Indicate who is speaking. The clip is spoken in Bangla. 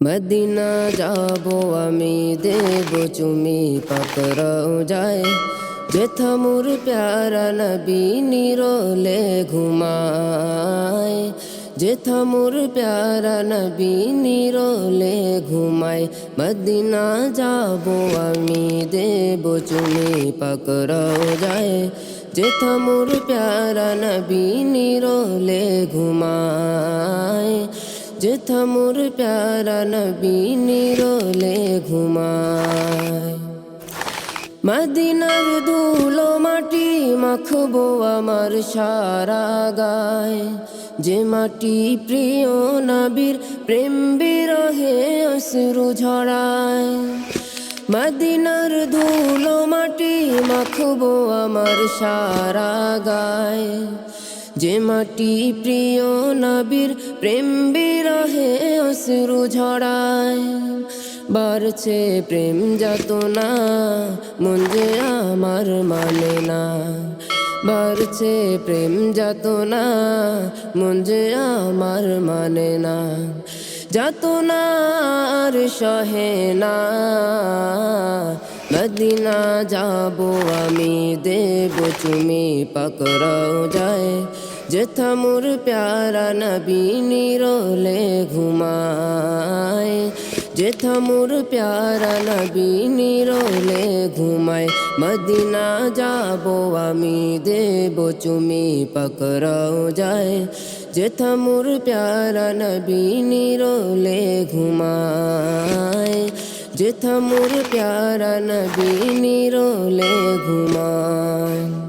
Speaker 1: মদিনা যাবো আমি দেব চুমি পাকড়াও যায় যেথা মোর প্যারা নবী নিরলে ঘুমায় যেথা মোর প্যারা নবী নিরলে ঘুমায় মদিনা যাবো আমি দেব চুমি পাকড়াও যায় যেথা মোর প্যারা নবী নিরলে ঘুমায় যেথা মোর প্যারা নবী নিরলে ঘুমায় মদিনার ধুলো মাটি মাখবো আমার সারা গায় যে মাটি প্রিয় নবীর প্রেম বিরহে অশ্রু ঝরায় মদিনার ধুলো মাটি মাখবো আমার সারা গায় যে মাটি প্রিয় নবীর প্রেম বিরহে অশ্রু ঝরায় বাড়ছে প্রেম যাতনা মন যে আমার মানে না বাড়ছে প্রেম যাতনা মন যে আমার মানে না যাতনার সহে না মদিনা যাবো আমি দেব চুমি পাকড়াও যায় যেথা মোর প্যারা নবী নিরলে ঘুমায় যেথা মোর প্যারা নবী নিরলে ঘুমায় মদিনা যাবো আমি দেব চুমি পাকড়াও যায় যেথা মোর প্যারা নবী নিরলে ঘুমায় যেথা মোর প্যারা নবী নিরলে ঘুমায়।